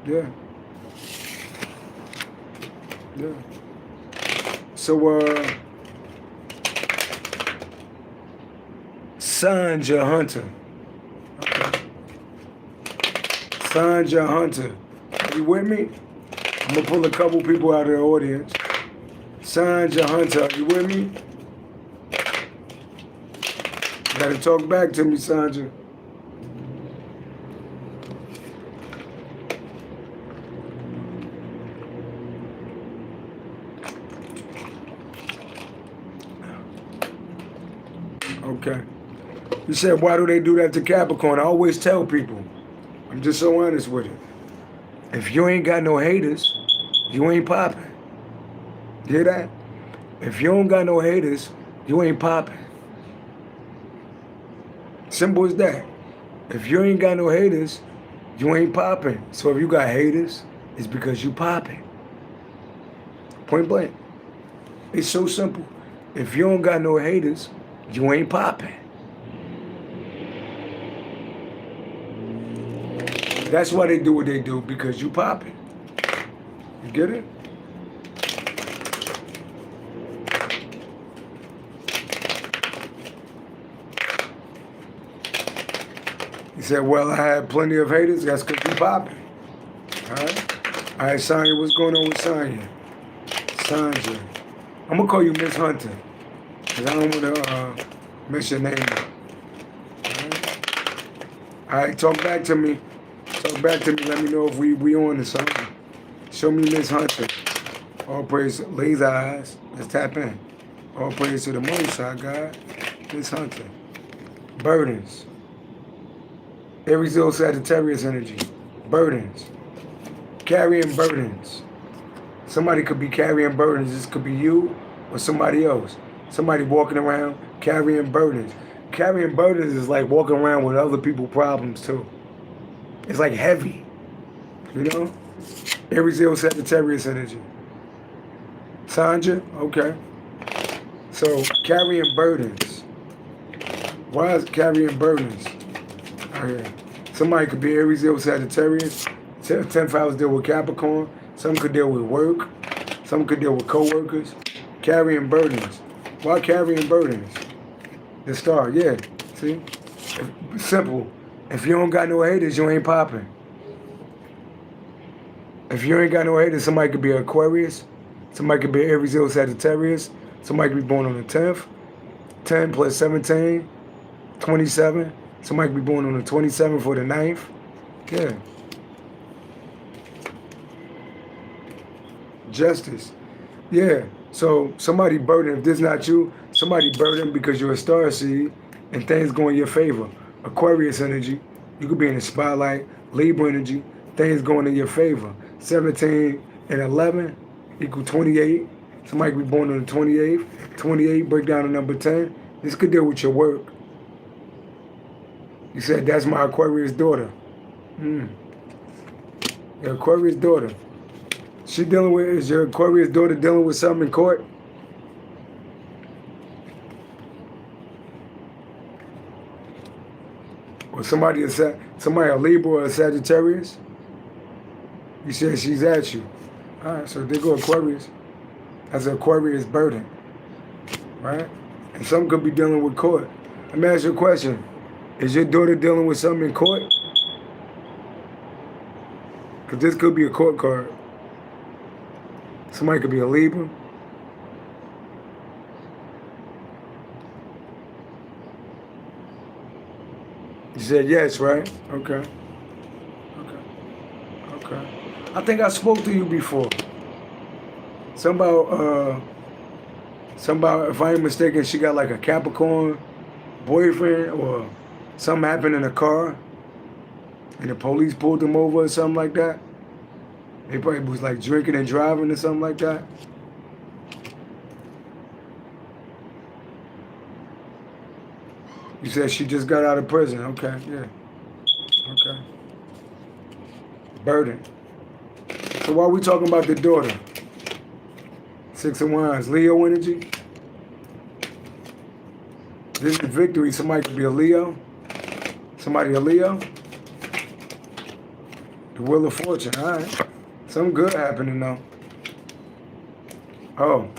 yeah. Yeah. So, Sanja Hunter. Okay. Sanja Hunter. Are you with me? I'm going to pull a couple people out of the audience. Sanja Hunter, are you with me? You got to talk back to me, Sanja. Okay. You said, why do they do that to Capricorn? I always tell people, I'm just so honest with it. If you ain't got no haters, you ain't popping. You hear that? If you don't got no haters, you ain't popping. Simple as that. If you ain't got no haters, you ain't popping. So if you got haters, it's because you popping. Point blank. It's so simple. If you don't got no haters, you ain't popping. That's why they do what they do, because you popping. You get it? He said, well, I had plenty of haters. That's because you popping. All right? All right, Sonya, what's going on with Sonya? Sandra. I'm going to call you Miss Hunter, because I don't want to miss your name. All right, talk back to me. Talk back to me. Let me know if we on to something. Show me Miss Hunter. All praise, laser eyes. Let's tap in. All praise to the Most High God. Miss Hunter. Burdens. Aries, Leo, Sagittarius energy. Burdens. Carrying burdens. Somebody could be carrying burdens. This could be you or somebody else. Somebody walking around carrying burdens. Carrying burdens is like walking around with other people's problems too. It's like heavy, you know? Aries, Leo, Sagittarius energy. Sandra, okay. So carrying burdens. Why is carrying burdens? Okay. Somebody could be Aries, Leo, Sagittarius. 10th house deal with Capricorn. Some could deal with work. Some could deal with co-workers. Carrying burdens. Why carrying burdens? The star, yeah. See? Simple. If you don't got no haters, you ain't popping. If you ain't got no haters, somebody could be Aquarius. Somebody could be Aries, Leo, Sagittarius. Somebody could be born on the 10th. 10 plus 17, 27. Somebody could be born on the 27th or the 9th. Yeah. Justice. Yeah. So somebody burdened, if this not you, somebody burdened because you're a star seed and things go in your favor. Aquarius energy, you could be in the spotlight. Libra energy, things going in your favor. 17 and 11 equal 28. Somebody could be born on the 28th. 28 break down to number 10. This could deal with your work. You said, that's my Aquarius daughter. Your Aquarius daughter. She dealing with, is your Aquarius daughter dealing with something in court? Or somebody a Libra or a Sagittarius? You said she's at you. All right, so they go Aquarius. That's an Aquarius burden, right? And some could be dealing with court. Let me ask you a question. Is your daughter dealing with something in court? Because this could be a court card. Somebody could be a Libra. You said yes, right? Okay. Okay. I think I spoke to you before. Somebody, if I ain't mistaken, she got like a Capricorn boyfriend or something happened in a car and the police pulled them over or something like that. They probably was like drinking and driving or something like that. You said she just got out of prison. Okay, yeah. Okay. Burden. So why are we talking about the daughter? 6 of Wands. Leo energy. This is victory. Somebody could be a Leo. Somebody a Leo. The Wheel of Fortune. All right. Something good happening though. Oh,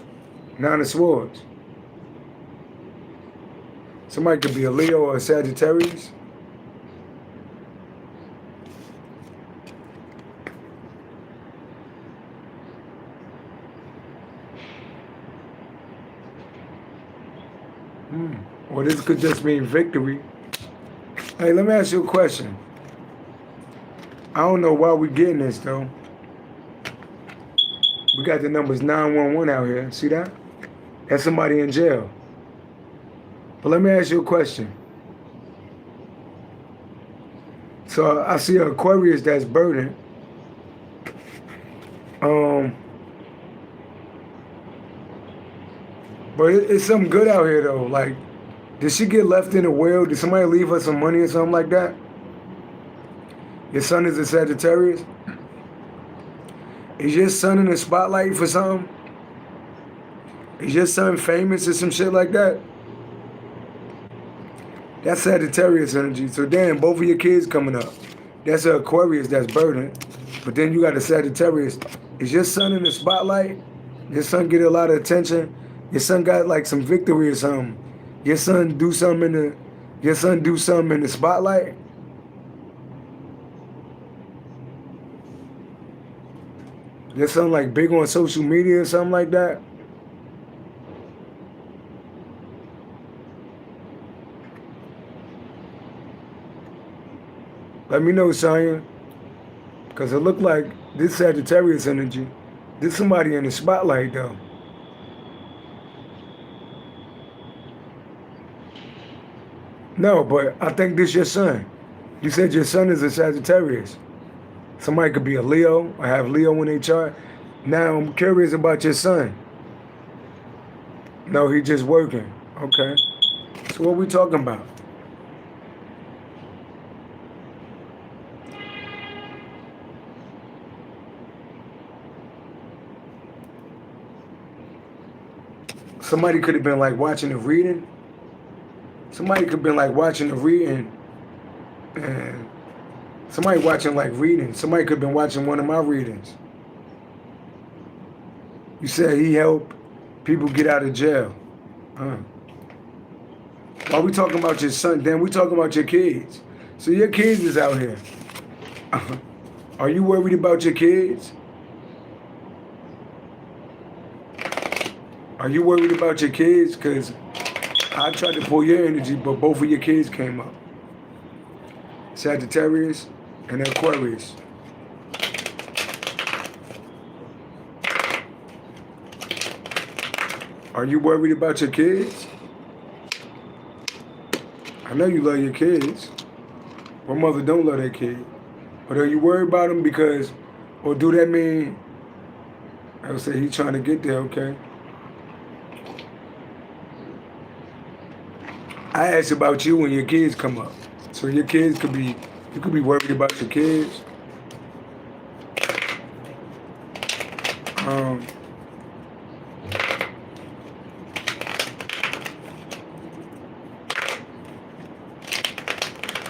9 of Swords. Somebody could be a Leo or a Sagittarius. Or this could just mean victory. Hey, let me ask you a question. I don't know why we're getting this though. We got the numbers 911 out here. See that? That's somebody in jail. But let me ask you a question. So I see an Aquarius that's burdened. But it's something good out here though. Like, did she get left in a will? Did somebody leave her some money or something like that? Your son is a Sagittarius? Is your son in the spotlight for something? Is your son famous or some shit like that? That's Sagittarius energy. So damn, both of your kids coming up. That's an Aquarius that's burdened. But then you got a Sagittarius. Is your sun in the spotlight? Your son get a lot of attention? Your son got like some victory or something? Your son do something in the spotlight? Your son like big on social media or something like that? Let me know, Sonya. Because it looked like this Sagittarius energy, there's somebody in the spotlight, though. No, but I think this your son. You said your son is a Sagittarius. Somebody could be a Leo or have Leo in their chart. Now, I'm curious about your son. No, he just working. Okay. So what we talking about? Somebody could have been like watching the reading. Somebody could have been like watching the reading. And somebody watching like reading. Somebody could have been watching one of my readings. You said he helped people get out of jail. While we talking about your son, then we talking about your kids. So your kids is out here. Are you worried about your kids? Are you worried about your kids? Because I tried to pull your energy, but both of your kids came up. Sagittarius and Aquarius. Are you worried about your kids? I know you love your kids. What mother don't love their kid? But are you worried about them because, or do that mean, I would say he's trying to get there, okay? I asked about you when your kids come up. So your kids could be, you could be worried about your kids.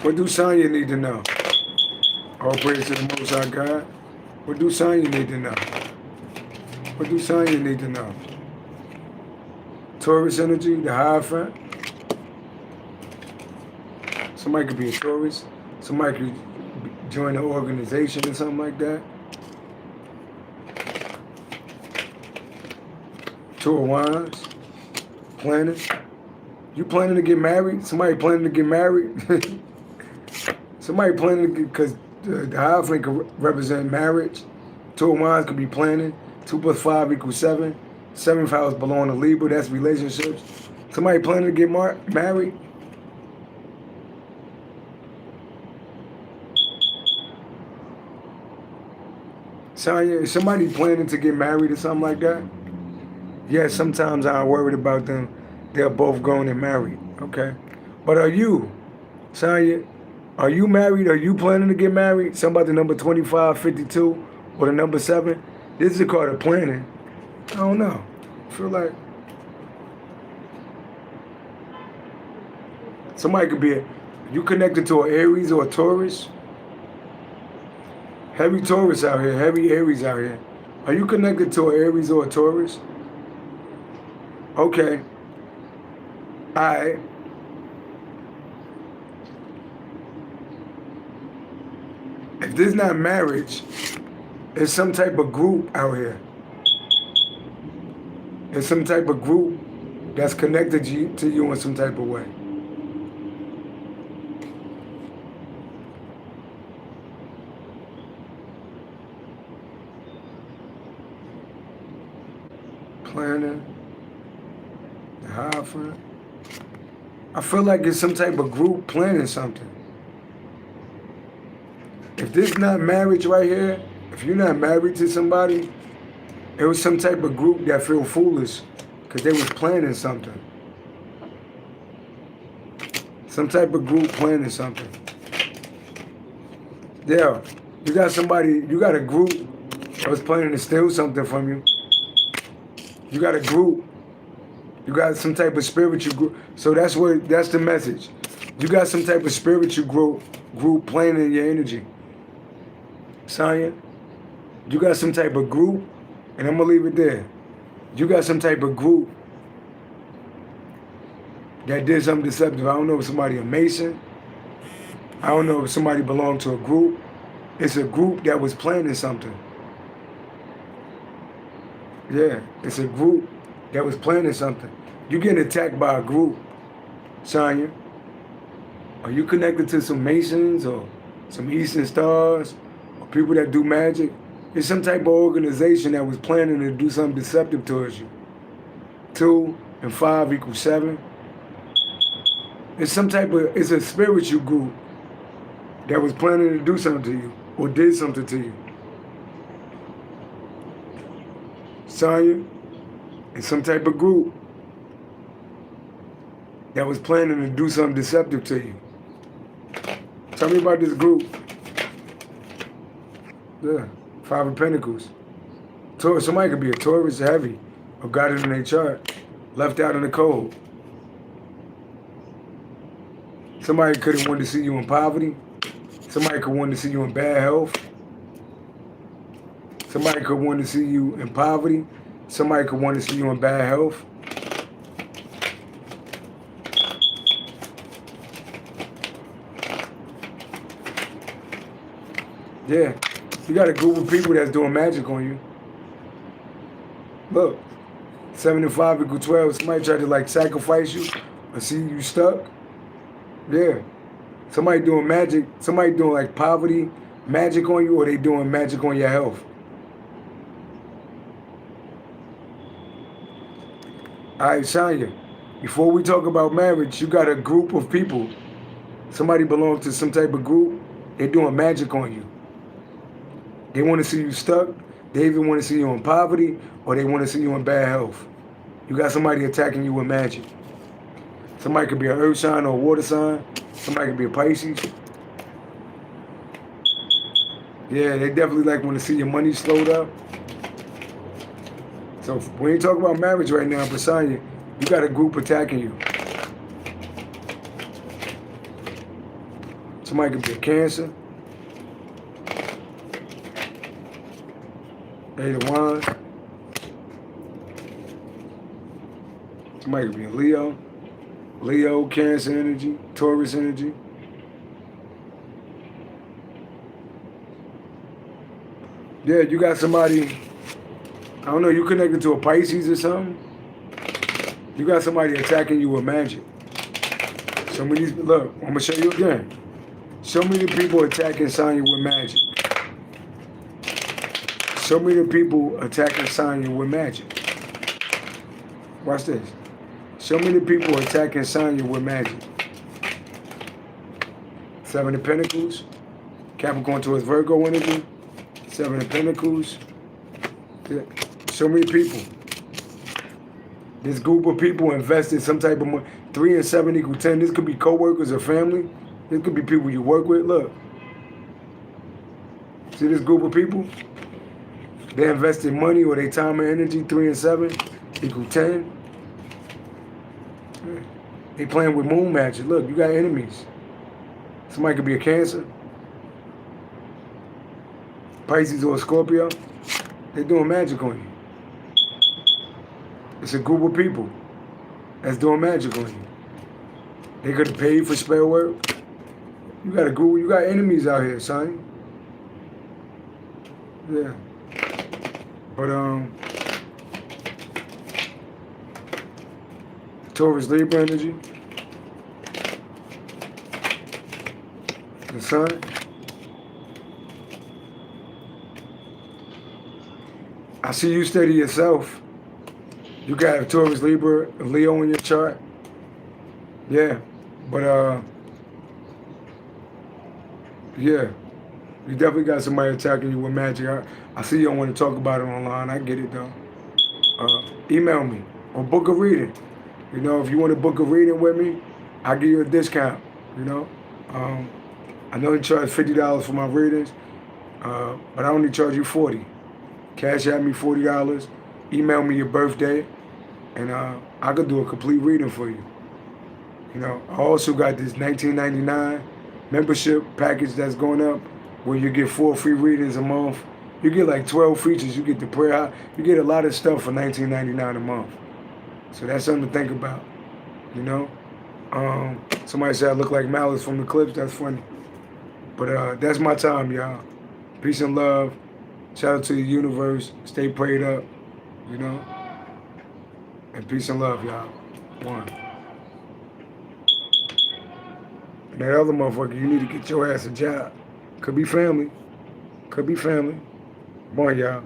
What do Sonya need to know? All praise to the Most High God. What do Sonya need to know? What do Sonya need to know? Taurus energy, the Hierophant. Somebody could be a Taurus. Somebody could join an organization or something like that. Two of Wands. Planning. You planning to get married? Somebody planning to get married? Somebody planning to get, because the Hierophant could represent marriage. Two of Wands could be planning. 2 + 5 = 7. 7th house belong to Libra. That's relationships. Somebody planning to get married? Sonya, is somebody planning to get married or something like that? Yes, sometimes I'm worried about them. They're both grown and married. Okay. But are you, Sonya, are you married? Are you planning to get married? Somebody the number 25, 52, or the number 7? This is called a planning. I don't know. I feel like somebody could be, you connected to an Aries or a Taurus? Heavy Taurus out here, heavy Aries out here. Are you connected to an Aries or a Taurus? Okay. All right. If this is not marriage, it's some type of group out here. It's some type of group that's connected to you in some type of way. Planning, the Hierophant. I feel like it's some type of group planning something. If this is not marriage right here, if you're not married to somebody, it was some type of group that feel foolish because they was planning something. Some type of group planning something. Yeah, you got somebody, you got a group that was planning to steal something from you. You got a group. You got some type of spiritual group. So that's the message. You got some type of spiritual group planning your energy. Sonya, you got some type of group, and I'm gonna leave it there. You got some type of group that did something deceptive. I don't know if somebody a Mason. I don't know if somebody belonged to a group. It's a group that was planning something. Yeah, it's a group that was planning something. You getting attacked by a group, Sonya. Are you connected to some Masons or some Eastern Stars or people that do magic? It's some type of organization that was planning to do something deceptive towards you. 2 and 5 equals 7. It's some type of, it's a spiritual group that was planning to do something to you or did something to you. Sonya, it's some type of group that was planning to do something deceptive to you. Tell me about this group. Yeah, 5 of Pentacles. Taurus, somebody could be a Taurus heavy or got it in their chart, left out in the cold. Somebody could have wanted to see you in poverty. Somebody could want to see you in bad health. Somebody could want to see you in poverty. Somebody could want to see you in bad health. Yeah, you got a group of people that's doing magic on you. Look, 7 and 5 equals 12. Somebody tried to like sacrifice you or see you stuck. Yeah. Somebody doing magic, somebody doing like poverty, magic on you, or they doing magic on your health. All right, Sonya, before we talk about marriage, you got a group of people. Somebody belongs to some type of group. They're doing magic on you. They want to see you stuck. They even want to see you in poverty, or they want to see you in bad health. You got somebody attacking you with magic. Somebody could be an earth sign or a water sign. Somebody could be a Pisces. Yeah, they definitely like want to see your money slowed up. So we ain't talking about marriage right now, but Sonya, you got a group attacking you. Somebody could be a Cancer. 8 of Wands. Somebody could be a Leo. Leo, Cancer energy, Taurus energy. Yeah, you got somebody, I don't know, you connected to a Pisces or something? You got somebody attacking you with magic. Show me these, look, I'm gonna show you again. Show me the people attacking Sonya with magic. Show me the people attacking Sonya with magic. Watch this. Show me the people attacking Sonya with magic. 7 of Pentacles. Capricorn towards Virgo energy. 7 of Pentacles. Yeah. Show me the people. This group of people invested some type of money. 3 and 7 equal 10. This could be co-workers or family. This could be people you work with. Look. See this group of people? They invested money or their time and energy. 3 and 7 equal 10. They playing with moon magic. Look, you got enemies. Somebody could be a Cancer, Pisces or a Scorpio. They're doing magic on you. It's a group of people that's doing magic on you. They could have paid for spell work. You got a group. You got enemies out here, son. Yeah. But Taurus Libra energy. The sun. I see you steady yourself. You got a Taurus Libra, a Leo in your chart. Yeah. But yeah. You definitely got somebody attacking you with magic. I see you don't want to talk about it online. I get it though. Email me or book a reading. You know, if you want to book a reading with me, I'll give you a discount, you know. I know you charge $50 for my readings, but I only charge you $40. Cash at me $40, email me your birthday, and I could do a complete reading for you. You know, I also got this $19.99 membership package that's going up where you get 4 free readings a month. You get like 12 features. You get the prayer. You get a lot of stuff for $19.99 a month. So that's something to think about, you know. Somebody said I look like Malice from the clips. That's funny. But that's my time, y'all. Peace and love. Shout out to the universe. Stay prayed up, you know. And peace and love, y'all. One. And that other motherfucker, you need to get your ass a job. Could be family. Could be family. Come on, y'all.